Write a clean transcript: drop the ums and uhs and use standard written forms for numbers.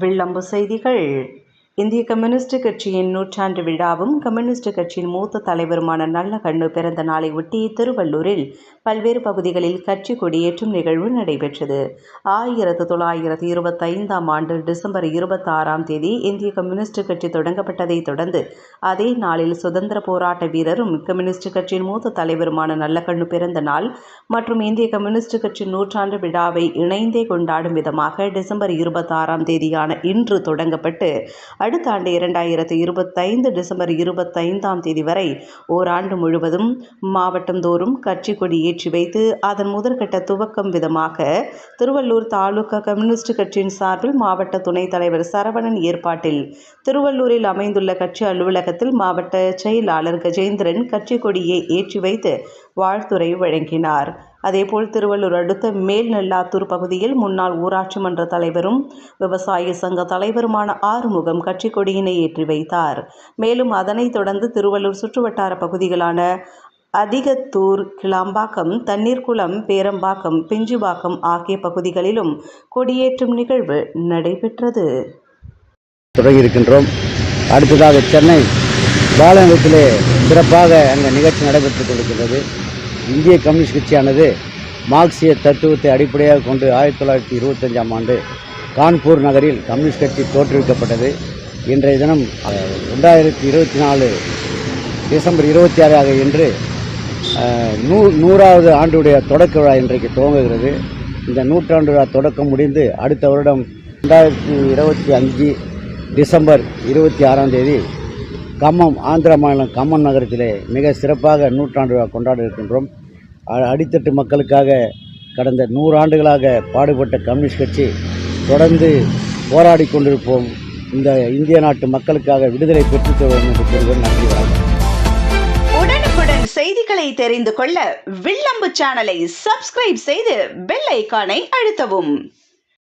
விளம்பு செய்திகள். இந்திய கம்யூனிஸ்ட் கட்சியின் 100ஆண்டு விழாவும் கம்யூனிஸ்ட் கட்சியின் மூத்த தலைவருமான நல்லகண்ணு பிறந்த நாளை ஒட்டி திருவள்ளூரில் பல்வேறு பகுதிகளில் கட்சி கொடியேற்றும் நிகழ்வு நடைபெற்றது. 1925ஆம் ஆண்டு டிசம்பர் 26ஆம் தேதி இந்திய கம்யூனிஸ்ட் கட்சி தொடங்கப்பட்டதை தொடர்ந்து அதே நாளில் சுதந்திர போராட்ட வீரரும் கம்யூனிஸ்ட் கட்சியின் மூத்த தலைவருமான நல்லகண்ணு பிறந்த நாள் மற்றும் இந்திய கம்யூனிஸ்ட் கட்சியின் 100ஆண்டு விழாவை இணைந்தே கொண்டாடும் விதமாக டிசம்பர் 26ஆம் தேதியான இன்று தொடங்கப்பட்டு அடுத்த ஆண்டு 2025 டிசம்பர் 25ஆம் தேதி வரை ஓராண்டு முழுவதும் மாவட்டம் தோறும் கட்சி கொடி ஏற்றி வைத்து அதன் முதற்கட்ட துவக்கம் விதமாக திருவள்ளூர் தாலுகா கம்யூனிஸ்ட் கட்சியின் சார்பில் மாவட்ட துணைத் தலைவர் சரவணன் ஏற்பாட்டில் திருவள்ளூரில் அமைந்துள்ள கட்சி அலுவலகத்தில் மாவட்ட செயலாளர் கஜேந்திரன் கட்சி கொடியை ஏற்றி வைத்து வாழ்த்துரை வழங்கினார். அதேபோல் திருவள்ளூர் அடுத்த மேல்நல்லாத்தூர் பகுதியில் முன்னாள் ஊராட்சி மன்ற தலைவரும் விவசாய சங்க தலைவருமான ஆறுமுகம் கட்சி கொடியினை ஏற்றி வைத்தார். மேலும் அதனைத் தொடர்ந்து திருவள்ளூர் சுற்றுவட்டார பகுதிகளான அதிகத்தூர், கிளாம்பாக்கம், தண்ணீர்குளம், பேரம்பாக்கம், பிஞ்சுபாக்கம் ஆகிய பகுதிகளிலும் கொடியேற்றும் நிகழ்வு நடைபெற்றது. தொடங்கியிருக்கின்றோம். அடுத்ததாக சென்னை பாலநிலையத்திலே சிறப்பாக அந்த நிகழ்ச்சி நடைபெற்றுக் கொண்டிருக்கிறது. இந்திய கம்யூனிஸ்ட் கட்சியானது மார்க்சிய தத்துவத்தை அடிப்படையாக கொண்டு 1925ஆம் ஆண்டு கான்பூர் நகரில் கம்யூனிஸ்ட் கட்சி தோற்றுவிக்கப்பட்டது. இன்றைய தினம் 2024 டிசம்பர் 26 இன்று 100வது ஆண்டுடைய தொடக்க விழா இன்றைக்கு துவங்குகிறது. இந்த 100ஆண்டு விழா தொடக்கம் முடிந்து அடுத்த வருடம் 2025 டிசம்பர் 26ஆம் தேதி கம்மம், ஆந்திர மாநிலம் கம்மம் நகரத்திலே மிக சிறப்பாக 100ஆண்டு விழா கொண்டாட இருக்கின்றோம். அடித்தட்டு மக்களுக்காக கடந்த 100 ஆண்டுகளாக பாடுபட்ட கம்யூனிஸ்ட் கட்சி தொடர்ந்து போராடி கொண்டிருப்போம். இந்த இந்திய நாட்டு மக்களுக்காக விடுதலை பெற்றுத் தருவோம் என்று கூறுவது. நன்றி, வணக்கம். உடனுக்குடன் செய்திகளை தெரிந்து கொள்ள வில்லம்பு சேனலை சப்ஸ்கிரைப் செய்து பெல் ஐகானை அழுத்தவும்.